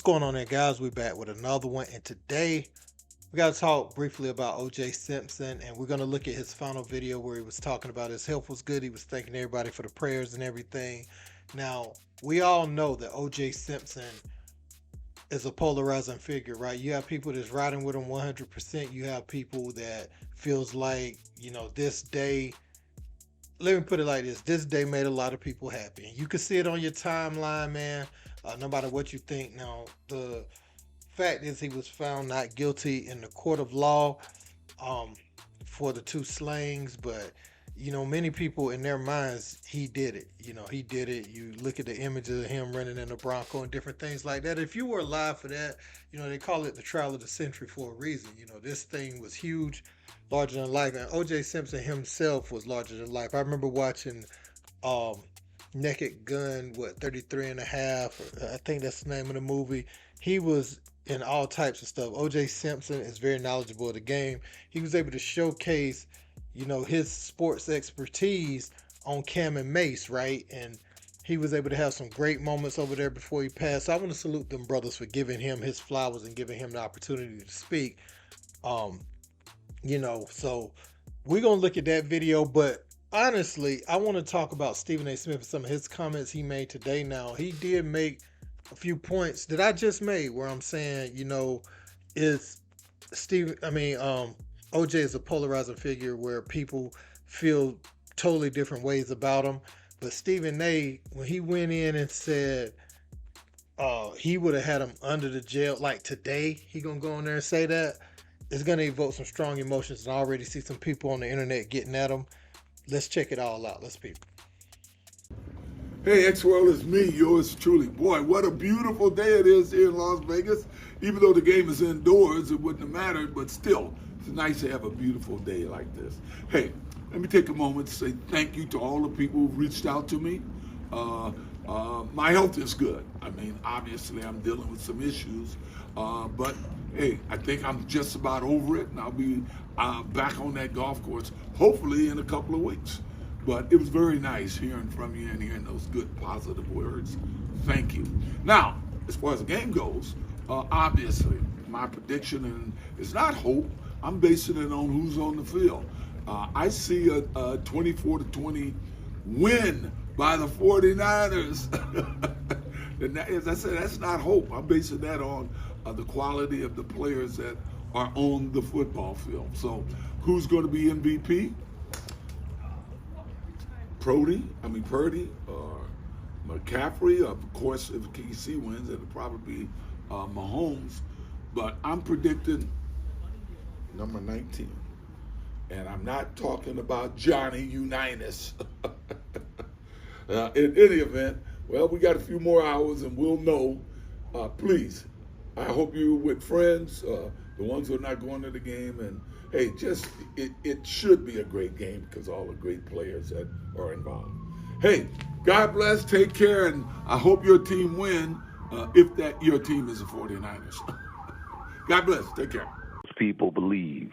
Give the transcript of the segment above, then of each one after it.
What's going on there, guys? We're back with another one, and today we got to talk briefly about OJ Simpson, and we're going to look at his final video where he was talking about his health was good. He was thanking everybody for the prayers and everything. Now, we all know that OJ Simpson is a polarizing figure, right? You have people that's riding with him 100%. You have people that feels like, this day, let me put it like this day made a lot of people happy. And you can see it on your timeline, man. No matter what you think. Now, the fact is he was found not guilty in the court of law um, for the two slayings, but many people in their minds, he did it. He did it. You look at the images of him running in the Bronco and different things like that. If you were alive for that, they call it the trial of the century for a reason. This thing was huge, larger than life, and OJ Simpson himself was larger than life. I remember watching um, Naked Gun, 33 and a half, I think that's the name of the movie. He was in all types of stuff. OJ Simpson is very knowledgeable of the game. He was able to showcase, his sports expertise on Cam and Mase, right? And he was able to have some great moments over there before he passed. So I want to salute them brothers for giving him his flowers and giving him the opportunity to speak. Um, so we're gonna look at that video, but honestly, I want to talk about Stephen A. Smith and some of his comments he made today. Now, he did make a few points that I just made where I'm saying, is OJ is a polarizing figure where people feel totally different ways about him. But Stephen A., when he went in and said he would have had him under the jail, like today, he gonna go in there and say that, it's gonna evoke some strong emotions, and I already see some people on the internet getting at him. Let's check it all out. Let's peep. Hey, X-World, it's me, yours truly. Boy, what a beautiful day it is here in Las Vegas. Even though the game is indoors, it wouldn't have mattered, but still, it's nice to have a beautiful day like this. Hey, let me take a moment to say thank you to all the people who've reached out to me. My health is good. I mean, obviously, I'm dealing with some issues, but hey, I think I'm just about over it, and I'll be back on that golf course, hopefully in a couple of weeks. But it was very nice hearing from you and hearing those good, positive words. Thank you. Now, as far as the game goes, obviously, my prediction, and it's not hope, I'm basing it on who's on the field. I see a 24-20 win by the 49ers. And that, as I said, that's not hope. I'm basing that on the quality of the players that are on the football field. So who's going to be MVP? Purdy, or McCaffrey. Of course, if KC wins, it'll probably be Mahomes. But I'm predicting number 19. And I'm not talking about Johnny Unitas. In any event, well, we got a few more hours and we'll know. Please, I hope you're with friends, the ones who are not going to the game. And hey, it should be a great game because all the great players that are involved. Hey, God bless, take care, and I hope your team win if that your team is the 49ers. God bless, take care. People believe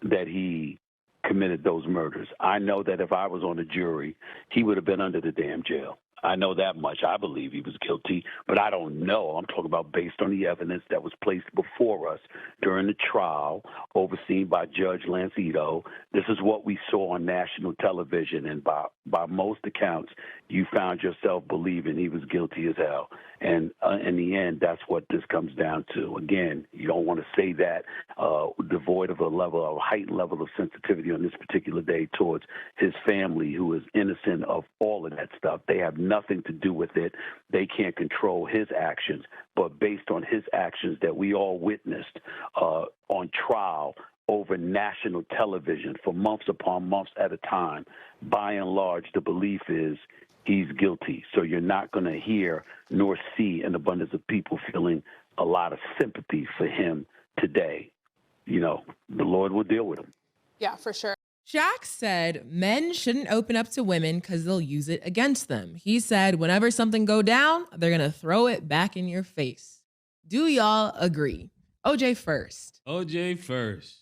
that he committed those murders. I know that if I was on the jury, he would have been under the damn jail. I know that much. I believe he was guilty, but I don't know. I'm talking about based on the evidence that was placed before us during the trial, overseen by Judge Lancito. This is what we saw on national television, and by most accounts, you found yourself believing he was guilty as hell. And in the end, that's what this comes down to. Again, you don't want to say that devoid of a heightened level of sensitivity on this particular day towards his family, who is innocent of all of that stuff. They have nothing to do with it. They can't control his actions. But based on his actions that we all witnessed on trial over national television for months upon months at a time, by and large, the belief is he's guilty. So you're not going to hear nor see an abundance of people feeling a lot of sympathy for him today. The Lord will deal with him. Yeah, for sure. Shaq said men shouldn't open up to women because they'll use it against them. He said whenever something go down, they're going to throw it back in your face. Do y'all agree? OJ first. OJ first.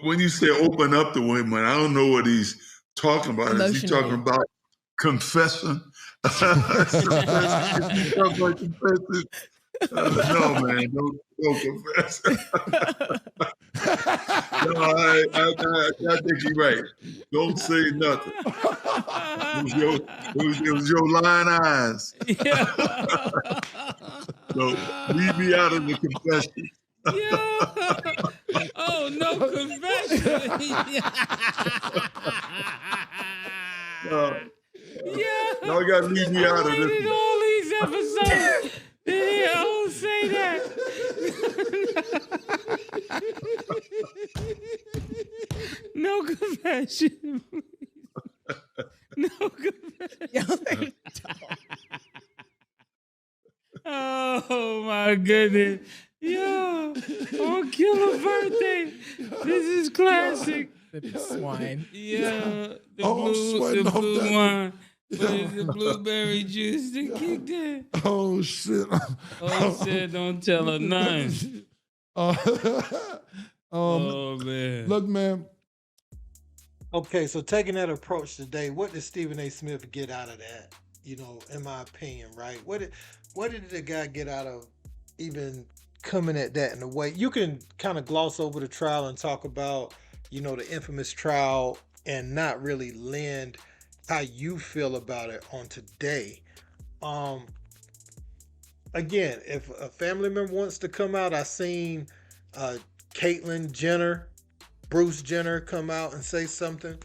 When you say open up to women, I don't know what he's talking about. Is he talking about confession? No, man, don't confess. No, I think you're right. Don't say nothing. It was your lying eyes. Yeah. So leave me out of the confession. Yeah. Oh, no confession. Yeah. Y'all got to leave me out of I waited this. all these episodes. Yeah, I don't say that. No confession. No confession. Oh my goodness. Yo, on Killer Birthday. This is classic. Swine. Yeah, the I'm blue sweating off that. wine. But it's the blueberry juice that kicked in. Oh, shit. Oh, said don't tell her nothing. Oh, man. Look, man. Okay, so taking that approach today, what did Stephen A. Smith get out of that? You know, in my opinion, right? What did the guy get out of even coming at that in a way? You can kind of gloss over the trial and talk about, you know, the infamous trial and not really lend how you feel about it on today. Again, if a family member wants to come out, I seen Caitlyn Jenner, Bruce Jenner come out and say something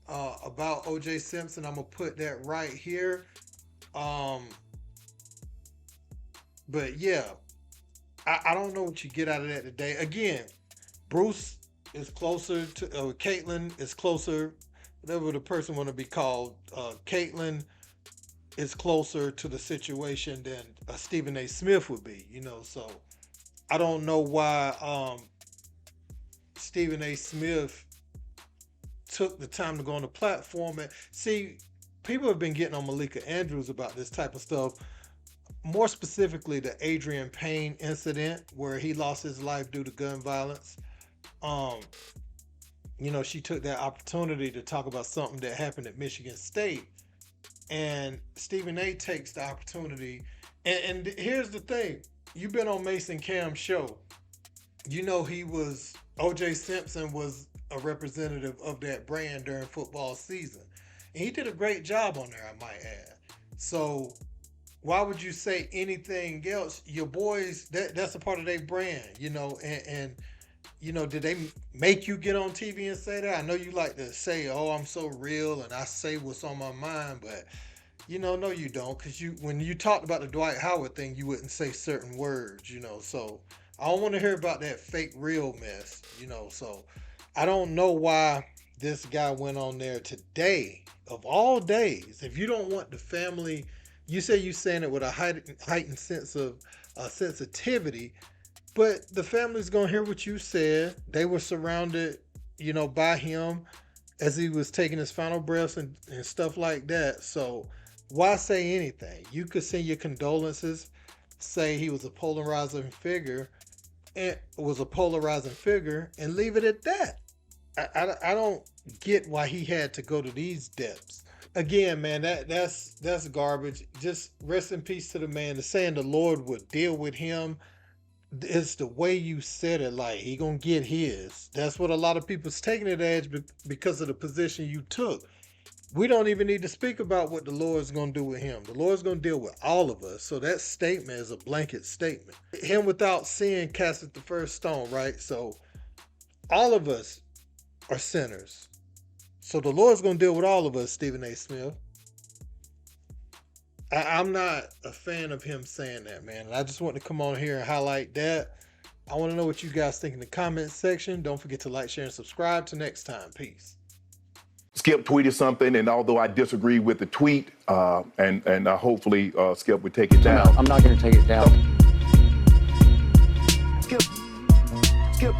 about OJ Simpson. I'm gonna put that right here. But yeah, I don't know what you get out of that today. Again, Bruce is closer to Caitlyn is closer, whatever the person want to be called. Caitlyn is closer to the situation than Stephen A. Smith would be, you know. So I don't know why Stephen A. Smith took the time to go on the platform and see. People have been getting on Malika Andrews about this type of stuff. More specifically, the Adrian Payne incident where he lost his life due to gun violence. You know, she took that opportunity to talk about something that happened at Michigan State. And Stephen A. takes the opportunity. And here's the thing. You've been on Mase and Cam's show. You know OJ Simpson was a representative of that brand during football season. And he did a great job on there, I might add. So why would you say anything else? Your boys, that's a part of their brand, you know, and you know, did they make you get on TV and say that? I know you like to say, oh, I'm so real and I say what's on my mind, but you know, no, you don't. Because when you talked about the Dwight Howard thing, you wouldn't say certain words, you know. So I don't want to hear about that fake real mess, you know. So I don't know why this guy went on there today, of all days. If you don't want the family, you say you're saying it with a heightened sense of sensitivity, but the family's gonna hear what you said. They were surrounded, you know, by him as he was taking his final breaths and stuff like that. So why say anything? You could send your condolences, say he was a polarizing figure, and leave it at that. I don't get why he had to go to these depths. Again, man, that's garbage. Just rest in peace to the man. The saying the Lord would deal with him, it's the way you said it, like he gonna get his. That's what a lot of people's taking it as because of the position you took. We don't even need to speak about what the Lord's gonna do with him. The Lord's gonna deal with all of us. So that statement is a blanket statement. Him without sin casteth the first stone, right? So all of us are sinners. So the Lord's gonna deal with all of us, Stephen A. Smith. I'm not a fan of him saying that, man. And I just want to come on here and highlight that. I want to know what you guys think in the comments section. Don't forget to like, share, and subscribe. Till next time. Peace. Skip tweeted something, and although I disagree with the tweet, and hopefully Skip would take it down. I'm not going to take it down. Skip.